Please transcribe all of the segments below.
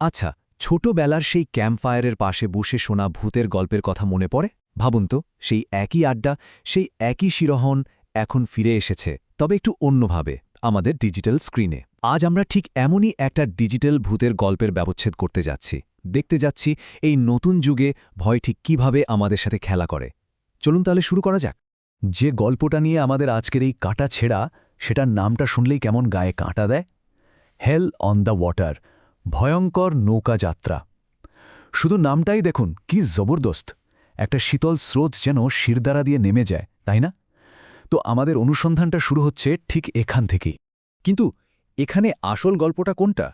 আচ্ছা, ছোটবেলার সেই ক্যাম্পফায়ারের পাশে বসে শোনা ভূতের গল্পের কথা মনে পড়ে? ভাবুন তো, সেই একই আড্ডা, সেই একই শিরোহন এখন ফিরে এসেছে, তবে একটু অন্যভাবে, আমাদের ডিজিটাল স্ক্রিনে। আজ আমরা ঠিক এমনই একটা ডিজিটাল ভূতের গল্পের ব্যবচ্ছেদ করতে যাচ্ছি। দেখতে যাচ্ছি এই নতুন যুগে ভয় ঠিক কিভাবে আমাদের সাথে খেলা করে। চলুন তাহলে শুরু করা যাক। যে গল্পটা নিয়ে আমাদের আজকের এই কাটা ছেঁড়া, সেটার নামটা শুনলেই কেমন গায়ে কাঁটা দেয়। হেল অন দ্য ওয়াটার, ভয়ঙ্কর নৌকা যাত্রা। শুধু নামটাই দেখুন কি জবরদস্ত, একটা শীতল স্রোত যেন শিরদাঁড়া দিয়ে নেমে যায়, তাই না? তো আমাদের অনুসন্ধানটা শুরু হচ্ছে ঠিক এখান থেকেই। কিন্তু এখানে আসল গল্পটা কোনটা?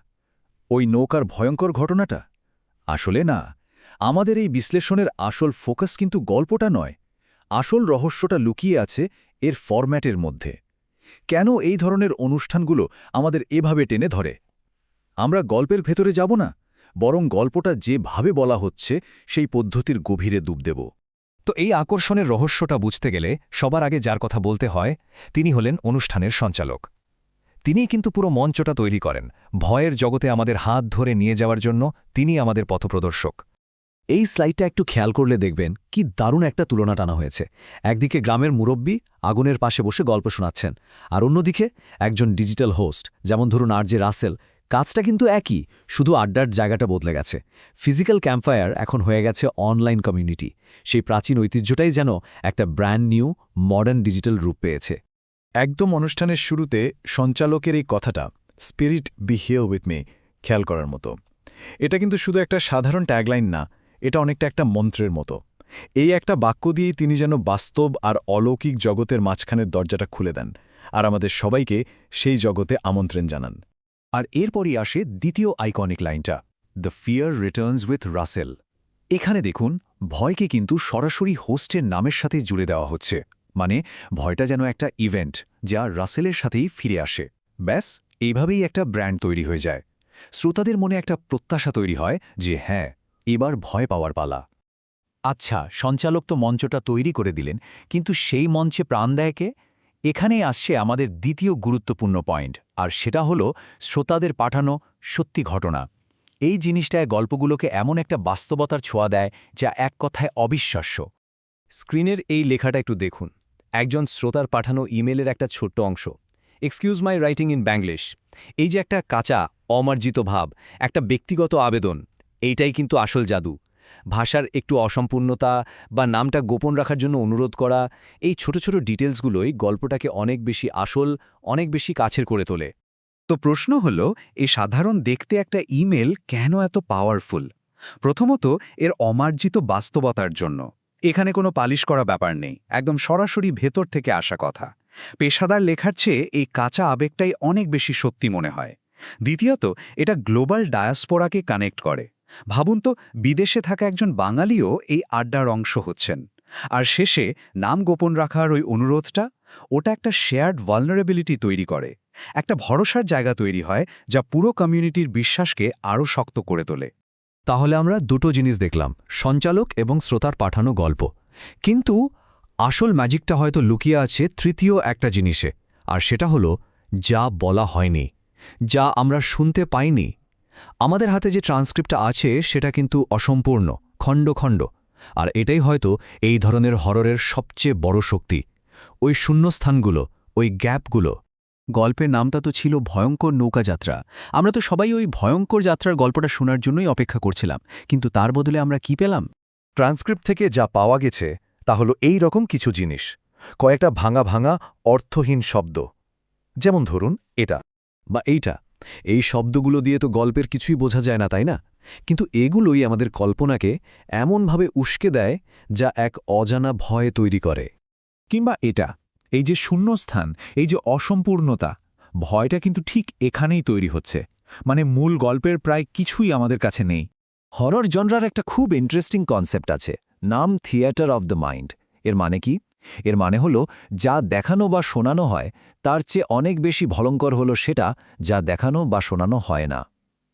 ওই নৌকার ভয়ঙ্কর ঘটনাটা? আসলে না, আমাদের এই বিশ্লেষণের আসল ফোকাস কিন্তু গল্পটা নয়। আসল রহস্যটা লুকিয়ে আছে এর ফরম্যাটের মধ্যে। কেন এই ধরনের অনুষ্ঠানগুলো আমাদের এভাবে টেনে ধরে? আমরা গল্পের ভেতরে যাব না, বরং গল্পটা যেভাবে বলা হচ্ছে সেই পদ্ধতির গভীরে ডুব দেব। তো এই আকর্ষণের রহস্যটা বুঝতে গেলে সবার আগে যার কথা বলতে হয়, তিনি হলেন অনুষ্ঠানের সঞ্চালক। তিনিই কিন্তু পুরো মঞ্চটা তৈরি করেন। ভয়ের জগতে আমাদের হাত ধরে নিয়ে যাওয়ার জন্য তিনি আমাদের পথপ্রদর্শক। এই স্লাইডটা একটু খেয়াল করলে দেখবেন কি দারুণ একটা তুলনা টানা হয়েছে। একদিকে গ্রামের মুরব্বী আগুনের পাশে বসে গল্প শোনাচ্ছেন, আর অন্যদিকে একজন ডিজিটাল হোস্ট, যেমন ধরুন আরজে রাসেল। কাজটা কিন্তু একই, শুধু আড্ডার জায়গাটা বদলে গেছে। ফিজিক্যাল ক্যাম্পফায়ার এখন হয়ে গেছে অনলাইন কমিউনিটি। সেই প্রাচীন ঐতিহ্যটাই যেন একটা ব্র্যান্ড নিউ মডার্ন ডিজিটাল রূপ পেয়েছে। একদম অনুষ্ঠানের শুরুতে সঞ্চালকের এই কথাটা, spirit B here with me, খেয়াল করার মতো। এটা কিন্তু শুধু একটা সাধারণ ট্যাগলাইন না, এটা অনেকটা একটা মন্ত্রের মতো। এই একটা বাক্য দিয়েই তিনি যেন বাস্তব আর অলৌকিক জগতের মাঝখানের দরজাটা খুলে দেন, আর আমাদের সবাইকে সেই জগতে আমন্ত্রণ জানান। আর এরপরই আসে দ্বিতীয় আইকনিক লাইনটা, the fear returns with Russell. এখানে দেখুন, ভয়কে কিন্তু সরাসরি হোস্টের নামের সাথে জুড়ে দেওয়া হচ্ছে। মানে ভয়টা যেন একটা ইভেন্ট, যা রাসেলের সাথেই ফিরে আসে। ব্যাস, এইভাবেই একটা ব্র্যান্ড তৈরি হয়ে যায়। শ্রোতাদের মনে একটা প্রত্যাশা তৈরি হয় যে হ্যাঁ, এবার ভয় পাওয়ার পালা। আচ্ছা, সঞ্চালক তো মঞ্চটা তৈরি করে দিলেন, কিন্তু সেই মঞ্চে প্রাণ দেয় কে? এখানেই আসছে আমাদের দ্বিতীয় গুরুত্বপূর্ণ পয়েন্ট, আর সেটা হলো শ্রোতাদের পাঠানো সত্যি ঘটনা। এই জিনিসটায় গল্পগুলোকে এমন একটা বাস্তবতার ছোঁয়া দেয় যা এক কথায় অবিশ্বাস্য। স্ক্রিনের এই লেখাটা একটু দেখুন, একজন শ্রোতার পাঠানো ইমেলের একটা ছোট্ট অংশ। Excuse my writing in Banglish. এই যে একটা কাঁচা অমার্জিত ভাব, একটা ব্যক্তিগত আবেদন, এইটাই কিন্তু আসল জাদু। ভাষার একটু অসম্পূর্ণতা বা নামটা গোপন রাখার জন্য অনুরোধ করা, এই ছোট ছোট ডিটেলসগুলোই গল্পটাকে অনেক বেশি আসল, অনেক বেশি কাছের করে তোলে। তো প্রশ্ন হল, এই সাধারণ দেখতে একটা ইমেল কেন এত পাওয়ারফুল? প্রথমত, এর অমার্জিত বাস্তবতার জন্য। এখানে কোনো পালিশ করা ব্যাপার নেই, একদম সরাসরি ভেতর থেকে আসা কথা। পেশাদার লেখার চেয়ে এই কাঁচা আবেগটাই অনেক বেশি সত্যি মনে হয়। দ্বিতীয়ত, এটা গ্লোবাল ডায়াসপোরাকে কানেক্ট করে। ভাবুন তো, বিদেশে থাকা একজন বাঙালিও এই আড্ডার অংশ হচ্ছেন। আর শেষে নাম গোপন রাখার ওই অনুরোধটা, ওটা একটা শেয়ার্ড ভালনারেবিলিটি তৈরি করে। একটা ভরসার জায়গা তৈরি হয়, যা পুরো কমিউনিটির বিশ্বাসকে আরও শক্ত করে তোলে। তাহলে আমরা দুটো জিনিস দেখলাম, সঞ্চালক এবং শ্রোতার পাঠানো গল্প। কিন্তু আসল ম্যাজিকটা হয়তো লুকিয়ে আছে তৃতীয় একটা জিনিসে, আর সেটা হলো যা বলা হয়নি, যা আমরা শুনতে পাইনি। আমাদের হাতে যে ট্রান্সক্রিপ্টটা আছে সেটা কিন্তু অসম্পূর্ণ, খণ্ড খণ্ড। আর এটাই হয়তো এই ধরনের হররের সবচেয়ে বড় শক্তি, ওই শূন্যস্থানগুলো, ওই গ্যাপগুলো। গল্পের নামটা তো ছিল ভয়ঙ্কর নৌকা যাত্রা। আমরা তো সবাই ওই ভয়ঙ্কর যাত্রার গল্পটা শোনার জন্যই অপেক্ষা করছিলাম, কিন্তু তার বদলে আমরা কি পেলাম? ট্রান্সক্রিপ্ট থেকে যা পাওয়া গেছে তা হলো এই রকম কিছু জিনিস, কয়েকটা ভাঙা ভাঙা অর্থহীন শব্দ। যেমন ধরুন এটা বা এইটা, এই শব্দগুলো দিয়ে তো গল্পের কিছুই বোঝা যায় না, তাই না? কিন্তু এগুলোই আমাদের কল্পনাকে এমনভাবে উস্কে দেয় যা এক অজানা ভয় তৈরি করে। কিংবা এটা, এই যে শূন্যস্থান, এই যে অসম্পূর্ণতা, ভয়টা কিন্তু ঠিক এখানেই তৈরি হচ্ছে। মানে মূল গল্পের প্রায় কিছুই আমাদের কাছে নেই। হরর জনরার একটা খুব ইন্টারেস্টিং কনসেপ্ট আছে, নাম থিয়েটার অফ দ্য মাইন্ড। এর মানে কি? এর মানে হলো যা দেখানো বা শোনানো হয় তার চেয়ে অনেক বেশি ভয়ঙ্কর হলো সেটা যা দেখানো বা শোনানো হয় না।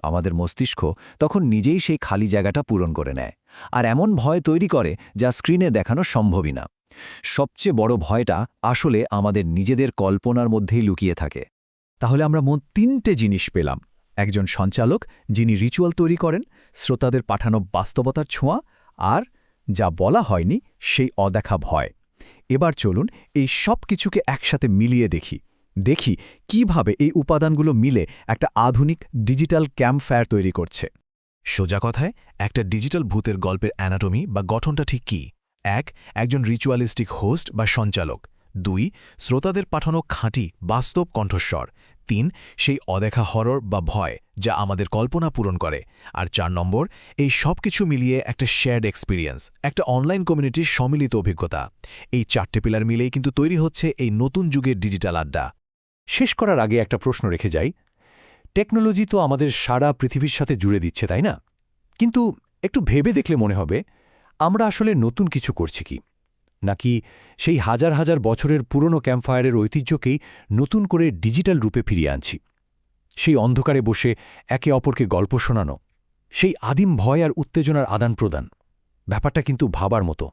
আমাদের মস্তিষ্ক তখন নিজেই সেই খালি জায়গাটা পূরণ করে নেয়, আর এমন ভয় তৈরি করে যা স্ক্রিনে দেখানো সম্ভবই না। সবচেয়ে বড় ভয়টা আসলে আমাদের নিজেদের কল্পনার মধ্যেই লুকিয়ে থাকে। তাহলে আমরা মোট তিনটে জিনিস পেলাম। একজন সঞ্চালক যিনি রিচুয়াল তৈরি করেন, শ্রোতাদের পাঠানো বাস্তবতার ছোঁয়া, আর যা বলা হয়নি সেই অদেখা ভয়। এবার চলুন এই সব কিছুকে একসাথে মিলিয়ে দেখি কিভাবে এই উপাদানগুলো মিলে একটা আধুনিক ডিজিটাল ক্যাম্পফায়ার তৈরি করছে। সোজা কথায় একটা ডিজিটাল ভূতের গল্পের অ্যানাটমি বা গঠনটা ঠিক কী? একজন রিচুয়ালিস্টিক হোস্ট বা সঞ্চালক। 2 শ্রোতাদের পাঠানো খাঁটি বাস্তব কণ্ঠস্বর। 3 সেই অদেখা হরর বা ভয় যা আমাদের কল্পনা পূরণ করে। আর 4 নম্বর, এই সব কিছু মিলিয়ে একটা শেয়ার্ড এক্সপিরিয়েন্স, একটা অনলাইন কমিউনিটির সম্মিলিত অভিজ্ঞতা। এই 4টে পিলার মিলেই কিন্তু তৈরি হচ্ছে এই নতুন যুগের ডিজিটাল আড্ডা। শেষ করার আগে একটা প্রশ্ন রেখে যাই। টেকনোলজি তো আমাদের সারা পৃথিবীর সাথে জুড়ে দিচ্ছে, তাই না? কিন্তু একটু ভেবে দেখলে মনে হবে আমরা আসলে নতুন কিছু করছি কি, নাকি সেই হাজার হাজার বছরের পুরনো ক্যাম্পফায়ারের ঐতিহ্যকেই নতুন করে ডিজিটাল রূপে ফিরিয়ে আনছি। সেই অন্ধকারে বসে একে অপরকে গল্প শোনানো, সেই আদিম ভয় আর উত্তেজনার আদান প্রদান, ব্যাপারটা কিন্তু ভাবার মতো।